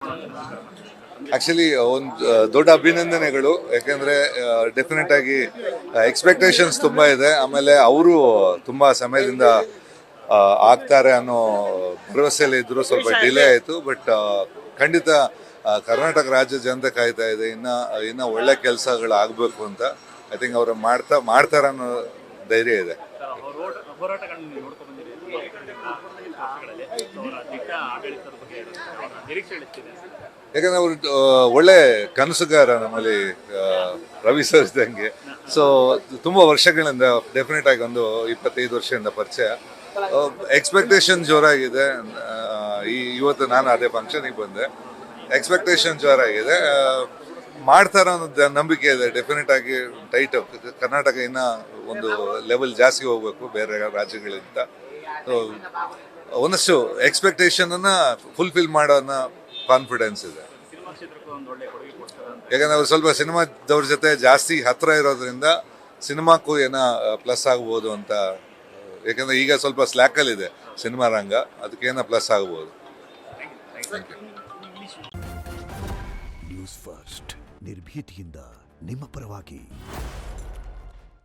Actually ಒಂದು ದೊಡ್ಡ ಅಭಿನಂದನೆಗಳು. ಯಾಕೆಂದರೆ ಡೆಫಿನೆಟ್ ಆಗಿ ಎಕ್ಸ್ಪೆಕ್ಟೇಷನ್ಸ್ ತುಂಬ ಇದೆ. ಆಮೇಲೆ ಅವರು ತುಂಬ ಸಮಯದಿಂದ ಆಗ್ತಾರೆ ಅನ್ನೋ ಭರವಸೆಯಲ್ಲಿ ಇದ್ದರು. ಸ್ವಲ್ಪ ಡಿಲೇ ಆಯಿತು. ಬಟ್ ಖಂಡಿತ ಕರ್ನಾಟಕ ರಾಜ್ಯ ಜನತೆ ಕಾಯ್ತಾ ಇದೆ. ಇನ್ನು ಒಳ್ಳೆ ಕೆಲಸಗಳು ಆಗಬೇಕು ಅಂತ. ಐ ಥಿಂಕ್ ಅವರು ಮಾಡ್ತಾರೆ ಅನ್ನೋ ಧೈರ್ಯ ಇದೆ. ಯಾಕಂದ್ರೆ ಅವರು ಒಳ್ಳೆ ಕನಸುಗಾರ ನಮ್ಮಲ್ಲಿ ರವಿ ಸರ್ ಇದ್ದಂಗೆ. ಸೊ ತುಂಬ ವರ್ಷಗಳಿಂದ ಡೆಫಿನೆಟ್ ಆಗಿ ಒಂದು 25 ವರ್ಷದಿಂದ ಪರಿಚಯ. ಎಕ್ಸ್ಪೆಕ್ಟೇಷನ್ ಜೋರಾಗಿದೆ. ಇವತ್ತು ನಾನು ಅದೇ ಫಂಕ್ಷನಿಗೆ ಬಂದೆ. ಎಕ್ಸ್ಪೆಕ್ಟೇಷನ್ ಜೋರಾಗಿದೆ. ಮಾಡ್ತಾರೋ ಅನ್ನೋ ನಂಬಿಕೆ ಇದೆ. ಡೆಫಿನೆಟ್ ಆಗಿ ಟೈಟ್ ಕರ್ನಾಟಕ ಇನ್ನೂ ಒಂದು ಲೆವೆಲ್ ಜಾಸ್ತಿ ಹೋಗ್ಬೇಕು ಬೇರೆ ರಾಜ್ಯಗಳಿಂದ. ಸೊ ಒಂದಷ್ಟು ಎಕ್ಸ್ಪೆಕ್ಟೇಷನನ್ನು ಫುಲ್ಫಿಲ್ ಮಾಡೋ ಅನ್ನೋ ಕಾನ್ಫಿಡೆನ್ಸ್ ಇದೆ. ಯಾಕಂದ್ರೆ ಅವ್ರು ಸ್ವಲ್ಪ ಸಿನಿಮಾದವ್ರ ಜೊತೆ ಜಾಸ್ತಿ ಹತ್ರ ಇರೋದ್ರಿಂದ ಸಿನಿಮಾಕ್ಕೂ ಏನೋ ಪ್ಲಸ್ ಆಗ್ಬೋದು ಅಂತ. ಯಾಕಂದ್ರೆ ಈಗ ಸ್ವಲ್ಪ ಸ್ಲ್ಯಾಕಲ್ಲಿದೆ ಸಿನಿಮಾ ರಂಗ, ಅದಕ್ಕೇನೋ ಪ್ಲಸ್ ಆಗ್ಬೋದು. ನ್ಯೂಸ್ ಫಸ್ಟ್ ನಿರ್ಭೀತಿಯಿಂದ ನಿಮ್ಮ ಪರವಾಗಿ.